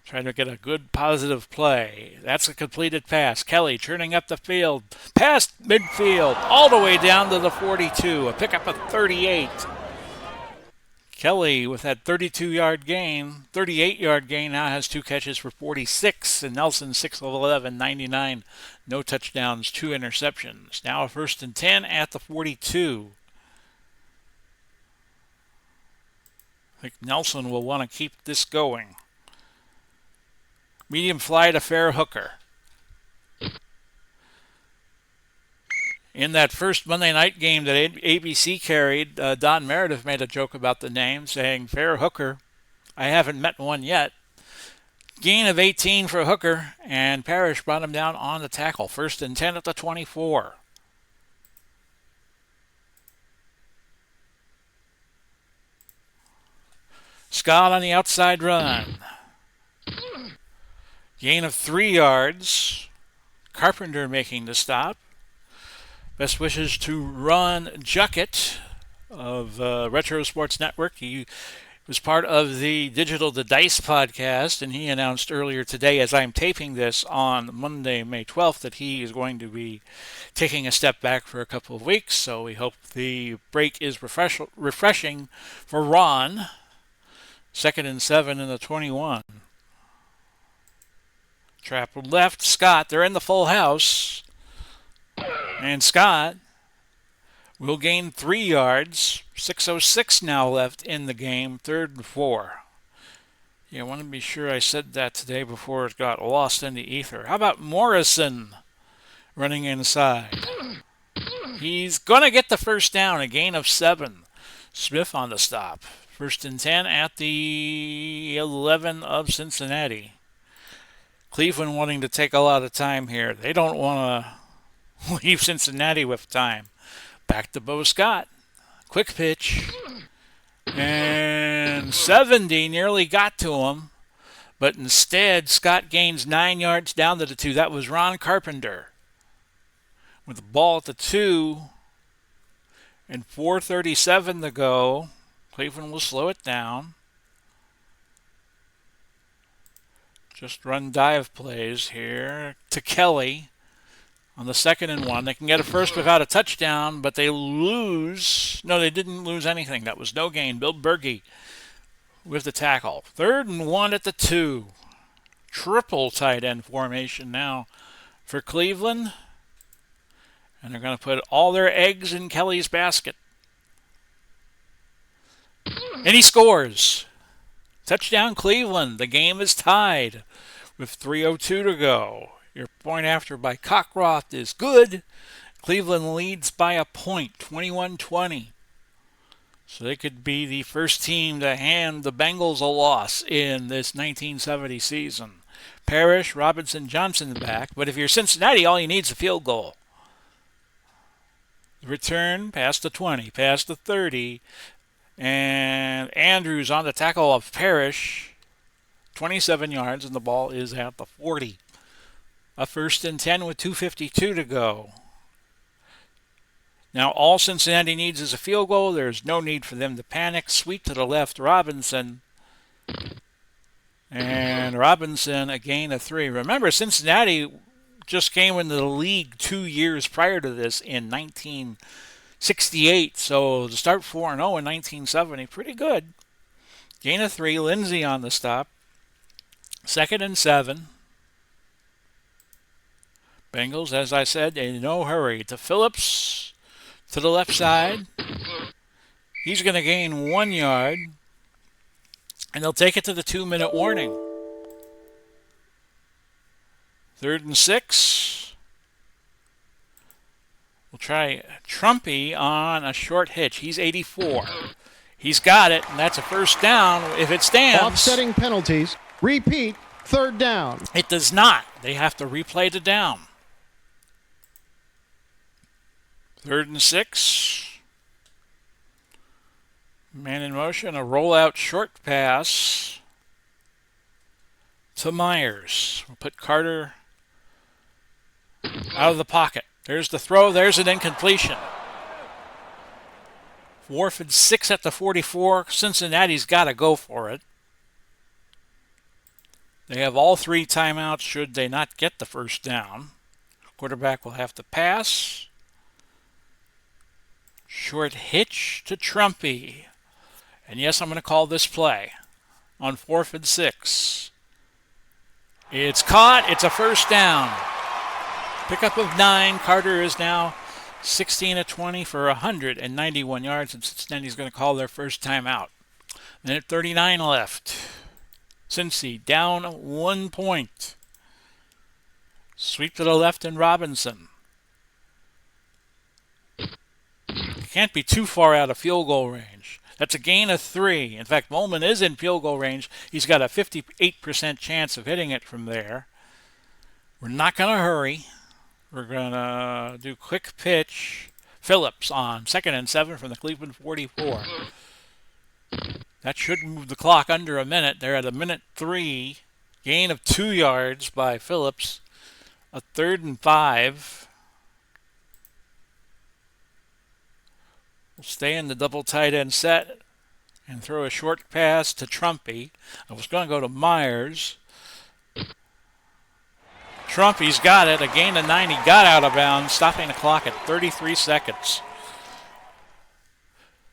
Trying to get a good positive play. That's a completed pass. Kelly turning up the field. Past midfield. All the way down to the 42. A pickup of 38. Kelly with that 38-yard gain, now has 2 catches for 46. And Nelson 6 of 11, 99. No touchdowns, 2 interceptions. Now a 1st and 10 at the 42. I think Nelson will want to keep this going. Medium fly to Fair Hooker. In that first Monday night game that ABC carried, Don Meredith made a joke about the name, saying, Fair Hooker, I haven't met one yet. Gain of 18 for Hooker, and Parrish brought him down on the tackle. 1st and 10 at the 24. Scott on the outside run. Gain of 3 yards. Carpenter making the stop. Best wishes to Ron Juckett of Retro Sports Network. He was part of the Digital the Dice podcast, and he announced earlier today, as I'm taping this on Monday, May 12th, that he is going to be taking a step back for a couple of weeks. So we hope the break is refreshing for Ron. 2nd and 7 in the 21. Trap left, Scott. They're in the full house. And Scott will gain 3 yards. 6:06 now left in the game, 3rd and 4. Yeah, I want to be sure I said that today before it got lost in the ether. How about Morrison running inside? He's going to get the first down, a gain of 7. Smith on the stop. 1st and 10 at the 11 of Cincinnati. Cleveland wanting to take a lot of time here. They don't want to leave Cincinnati with time. Back to Bo Scott. Quick pitch. And 70 nearly got to him. But instead, Scott gains 9 yards down to the 2. That was Ron Carpenter. With the ball at the 2 and 4:37 to go. Cleveland will slow it down. Just run dive plays here to Kelly on the 2nd and 1. They can get a first without a touchdown, but they lose. No, they didn't lose anything. That was no gain. Bill Berge with the tackle. 3rd and 1 at the 2. Triple tight end formation now for Cleveland. And they're going to put all their eggs in Kelly's basket. And he scores. Touchdown Cleveland. The game is tied with 3:02 to go. Your point after by Cockroft is good. Cleveland leads by a point, 21-20. So they could be the first team to hand the Bengals a loss in this 1970 season. Parrish, Robinson, Johnson back. But if you're Cincinnati, all you need is a field goal. Return past the 20, past the 30. And Andrews on the tackle of Parrish. 27 yards, and the ball is at the 40. A 1st and 10 with 2:52 to go. Now all Cincinnati needs is a field goal. There's no need for them to panic. Sweep to the left, Robinson. And Robinson a gain of 3. Remember, Cincinnati just came into the league 2 years prior to this in 1968. So to start 4-0 in 1970, pretty good. Gain of 3, Lindsey on the stop. 2nd and 7. Bengals, as I said, in no hurry. To Phillips, to the left side. He's going to gain 1 yard. And they'll take it to the 2-minute warning. 3rd and 6. We'll try Trumpy on a short hitch. He's 84. He's got it, and that's a first down if it stands. Offsetting penalties. Repeat, 3rd down. It does not. They have to replay the down. 3rd and 6. Man in motion, a rollout short pass to Myers. We'll put Carter out of the pocket. There's the throw. There's an incompletion. 4th and 6 at the 44. Cincinnati's got to go for it. They have all 3 timeouts should they not get the first down. Quarterback will have to pass. Short hitch to Trumpy. And yes, I'm going to call this play on 4th and 6. It's caught. It's a first down. Pickup of 9. Carter is now 16 of 20 for 191 yards, and Cincinnati's going to call their first timeout. Minute 39 left. Cincy down 1 point. Sweep to the left and Robinson. Can't be too far out of field goal range. That's a gain of 3. In fact, Molman is in field goal range. He's got a 58% chance of hitting it from there. We're not going to hurry. We're going to do quick pitch. Phillips on 2nd and 7 from the Cleveland 44. That should move the clock under a minute. They're at a minute 3. Gain of 2 yards by Phillips. A 3rd and 5. We'll stay in the double tight end set and throw a short pass to Trumpy. I was going to go to Myers. Trumpy's got it. A gain of 9. He got out of bounds, stopping the clock at 33 seconds.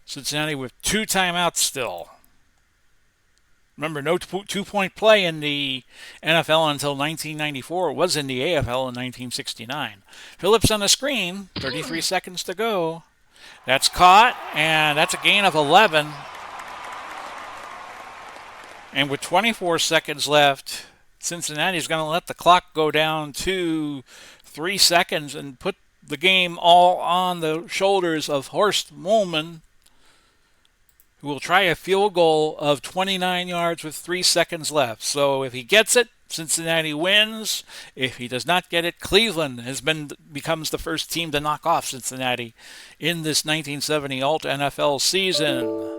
Cincinnati with 2 timeouts still. Remember, no 2-point play in the NFL until 1994. It was in the AFL in 1969. Phillips on the screen. 33 seconds to go. That's caught, and that's a gain of 11. And with 24 seconds left, Cincinnati's going to let the clock go down to 3 seconds and put the game all on the shoulders of Horst Muhlmann, who will try a field goal of 29 yards with 3 seconds left. So if he gets it, Cincinnati wins. If he does not get it, Cleveland becomes the first team to knock off Cincinnati in this 1970 ALTNFL season.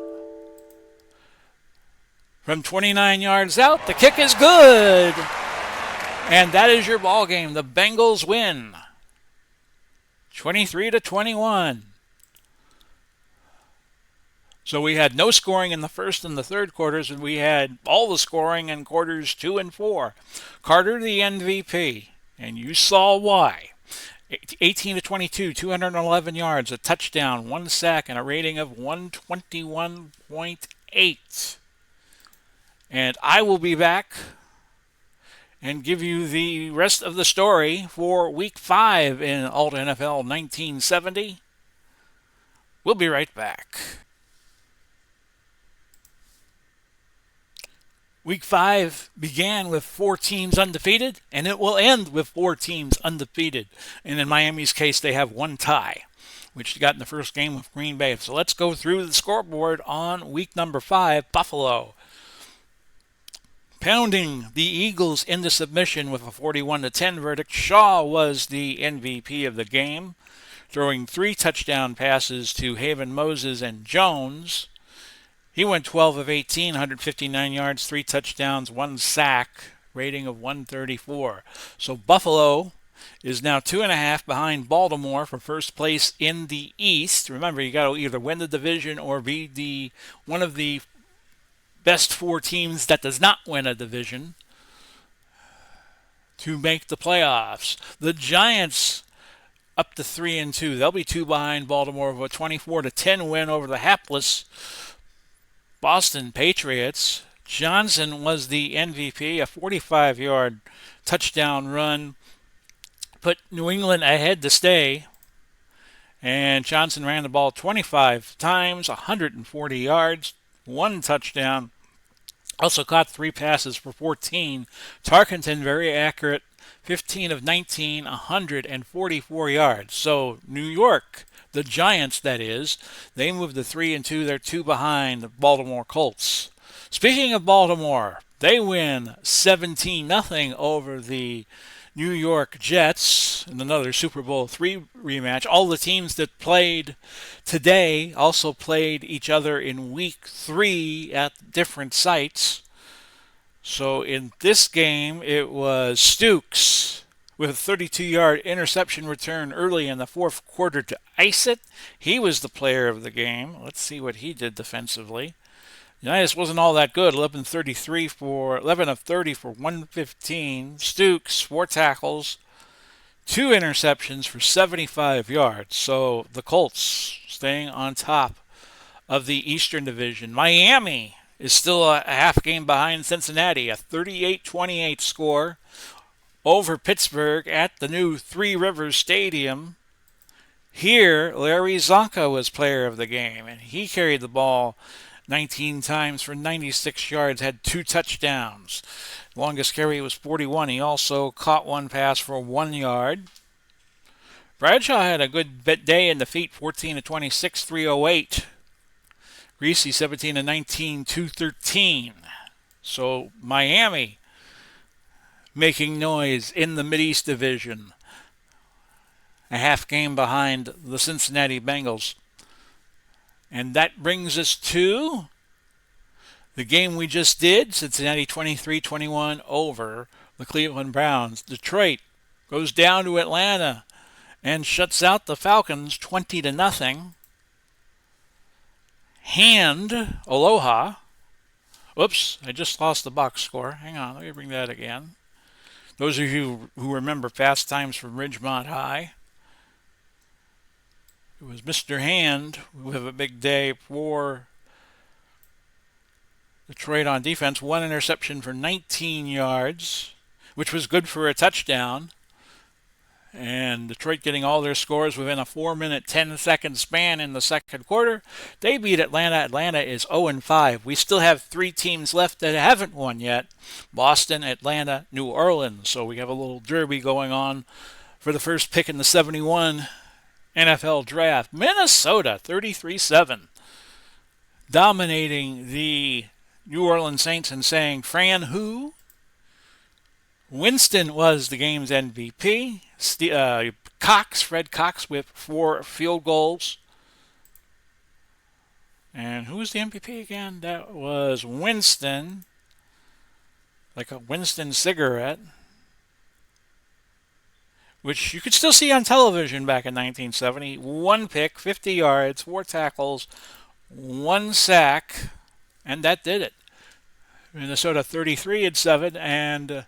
From 29 yards out, the kick is good. And that is your ball game. The Bengals win 23-21. So we had no scoring in the first and the third quarters, and we had all the scoring in quarters 2 and 4. Carter, the MVP, and you saw why. 18-22, 211 yards, a touchdown, 1 sack, and a rating of 121.8. And I will be back and give you the rest of the story for Week 5 in ALTNFL 1970. We'll be right back. Week 5 began with 4 teams undefeated, and it will end with 4 teams undefeated. And in Miami's case, they have 1 tie, which they got in the first game with Green Bay. So let's go through the scoreboard on week number 5, Buffalo. Pounding the Eagles into submission with a 41-10 verdict, Shaw was the MVP of the game, throwing 3 touchdown passes to Haven Moses and Jones. He went 12 of 18, 159 yards, 3 touchdowns, 1 sack, rating of 134. So Buffalo is now 2.5 behind Baltimore for first place in the East. Remember, you got to either win the division or be one of the best 4 teams that does not win a division to make the playoffs. The Giants up to 3-2. They'll be 2 behind Baltimore with a 24-10 win over the hapless Boston Patriots. Johnson was the MVP, a 45-yard touchdown run put New England ahead to stay. And Johnson ran the ball 25 times, 140 yards, 1 touchdown. Also caught 3 passes for 14. Tarkenton, very accurate, 15 of 19, 144 yards. So New York, the Giants that is, they moved to 3-2. They're 2 behind the Baltimore Colts. Speaking of Baltimore, they win 17-0 over the New York Jets in another Super Bowl III rematch. All the teams that played today also played each other in Week 3 at different sites. So in this game, it was Stukes with a 32-yard interception return early in the fourth quarter to ice it. He was the player of the game. Let's see what he did defensively. Unitas wasn't all that good. 11 of 30 for 115. Stukes, 4 tackles, 2 interceptions for 75 yards. So the Colts staying on top of the Eastern Division. Miami is still a half game behind Cincinnati. A 38-28 score over Pittsburgh at the new Three Rivers Stadium. Here, Larry Zonka was player of the game, and he carried the ball 19 times for 96 yards, had 2 touchdowns. Longest carry was 41. He also caught 1 pass for 1 yard. Bradshaw had a good day in the feet, 14 of 26, 308. Greasy, 17 of 19, 213. So Miami making noise in the Mideast Division. A half game behind the Cincinnati Bengals. And that brings us to the game we just did, Cincinnati 23-21 over the Cleveland Browns. Detroit goes down to Atlanta and shuts out the Falcons 20-0. Aloha. Oops, I just lost the box score. Hang on, let me bring that again. Those of you who remember Fast Times from Ridgemont High. It was Mr. Hand who have a big day for Detroit on defense. 1 interception for 19 yards, which was good for a touchdown. And Detroit getting all their scores within a 4-minute, 10-second span in the second quarter. They beat Atlanta. Atlanta is 0-5. We still have 3 teams left that haven't won yet. Boston, Atlanta, New Orleans. So we have a little derby going on for the first pick in the 71 NFL draft. Minnesota, 33-7. Dominating the New Orleans Saints and saying, Fran who? Winston was the game's MVP. Fred Cox with 4 field goals. And who was the MVP again? That was Winston. Like a Winston cigarette. Which you could still see on television back in 1970. 1 pick, 50 yards, 4 tackles, 1 sack. And that did it. Minnesota 33-7 and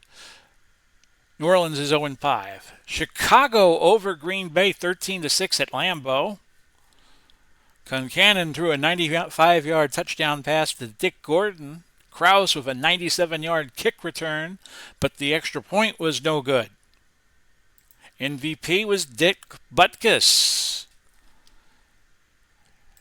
New Orleans is 0-5. Chicago over Green Bay 13-6 at Lambeau. Concannon threw a 95-yard touchdown pass to Dick Gordon. Krause with a 97-yard kick return, but the extra point was no good. MVP was Dick Butkus,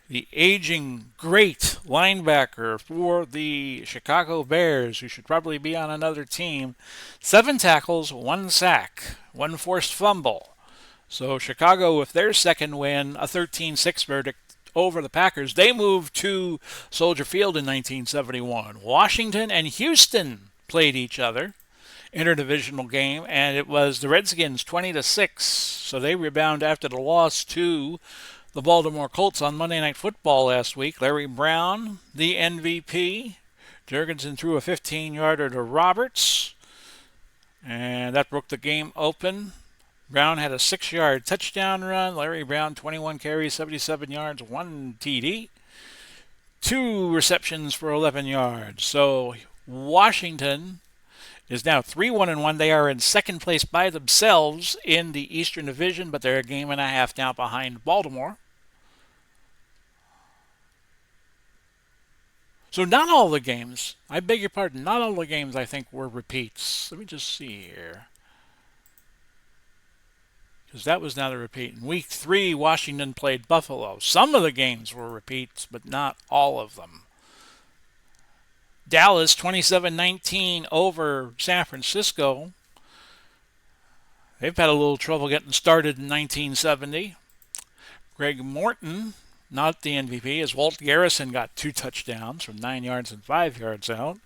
the aging great linebacker for the Chicago Bears, who should probably be on another team. 7 tackles, 1 sack, 1 forced fumble. So Chicago, with their second win, a 13-6 verdict over the Packers. They moved to Soldier Field in 1971. Washington and Houston played each other. Interdivisional game, and it was the Redskins 20-6. So they rebound after the loss to the Baltimore Colts on Monday Night Football last week. Larry Brown, the MVP. Jurgensen threw a 15-yarder to Roberts, and that broke the game open. Brown had a 6-yard touchdown run. Larry Brown, 21 carries, 77 yards, 1 TD. 2 receptions for 11 yards. So Washington is now 3-1-1. They are in second place by themselves in the Eastern Division, but they're a game and a half now behind Baltimore. So not all the games, I beg your pardon, not all the games I think were repeats. Let me just see here. Because that was not a repeat. In week 3, Washington played Buffalo. Some of the games were repeats, but not all of them. Dallas 27-19 over San Francisco. They've had a little trouble getting started in 1970. Greg Morton, not the MVP, as Walt Garrison got 2 touchdowns from 9 yards and 5 yards out.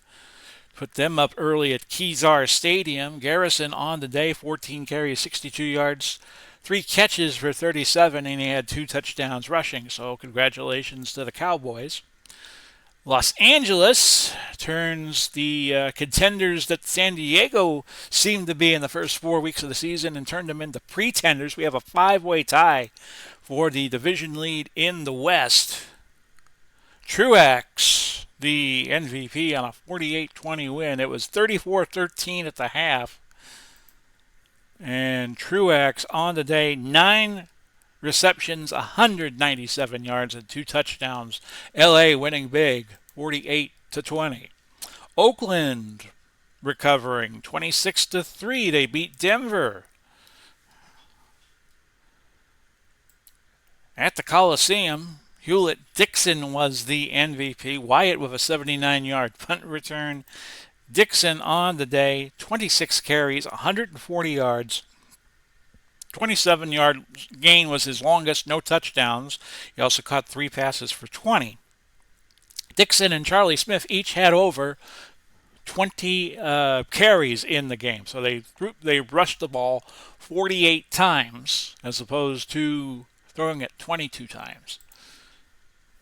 Put them up early at Kezar Stadium. Garrison on the day, 14 carries, 62 yards, 3 catches for 37, and he had 2 touchdowns rushing. So congratulations to the Cowboys. Los Angeles turns the contenders that San Diego seemed to be in the first 4 weeks of the season and turned them into pretenders. We have a 5-way tie for the division lead in the West. Truax, the MVP, on a 48-20 win. It was 34-13 at the half. And Truax on the day, 9 receptions, 197 yards, and 2 touchdowns. LA winning big, 48-20. Oakland recovering, 26-3. They beat Denver at the Coliseum. Hewlett-Dixon was the MVP. Wyatt with a 79-yard punt return. Dixon on the day, 26 carries, 140 yards. 27-yard gain was his longest, no touchdowns. He also caught 3 passes for 20. Dixon and Charlie Smith each had over 20 carries in the game. So they rushed the ball 48 times as opposed to throwing it 22 times.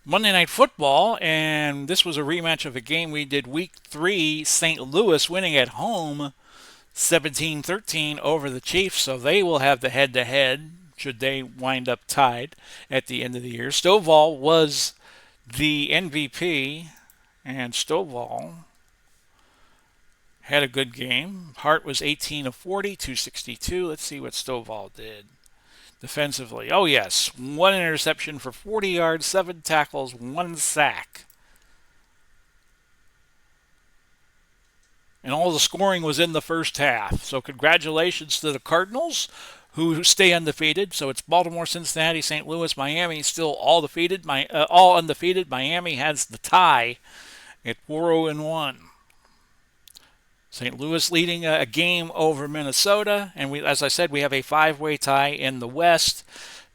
Monday Night Football, and this was a rematch of a game we did week 3, St. Louis winning at home 17-13 over the Chiefs, so they will have the head-to-head should they wind up tied at the end of the year. Stovall was the MVP, and Stovall had a good game. Hart was 18 of 40, 262. Let's see what Stovall did defensively. Oh, yes. 1 interception for 40 yards, 7 tackles, 1 sack. and all the scoring was in the first half. So congratulations to the Cardinals, who stay undefeated. So it's Baltimore, Cincinnati, St. Louis, Miami still all defeated. All undefeated. Miami has the tie at 4-0-1. St. Louis leading a game over Minnesota, and as I said, we have a five-way tie in the West: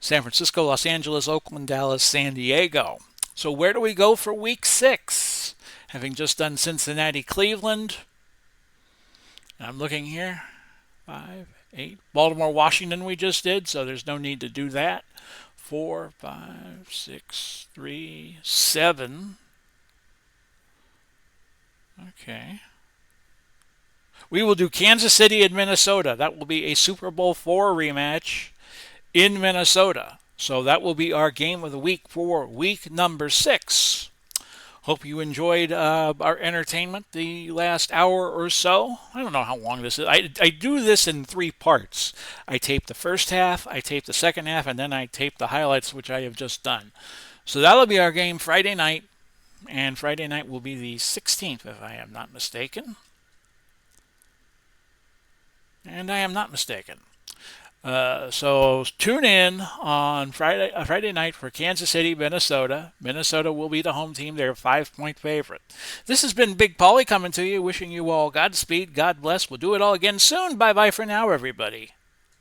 San Francisco, Los Angeles, Oakland, Dallas, San Diego. So where do we go for Week 6? Having just done Cincinnati, Cleveland. I'm looking here. 5, 8. Baltimore, Washington we just did, so there's no need to do that. 4, 5, 6, 3, 7. Okay. We will do Kansas City and Minnesota. That will be a Super Bowl IV rematch in Minnesota. So that will be our game of the week for week number 6. Hope you enjoyed our entertainment the last hour or so. I don't know how long this is. I do this in 3 parts. I tape the first half, I tape the second half, and then I tape the highlights, which I have just done. So that'll be our game Friday night. And Friday night will be the 16th, if I am not mistaken. And I am not mistaken. So tune in on Friday night for Kansas City, Minnesota. Minnesota will be the home team. They're a 5-point favorite. This has been Big Paulie coming to you, wishing you all Godspeed, God bless. We'll do it all again soon. Bye-bye for now, everybody.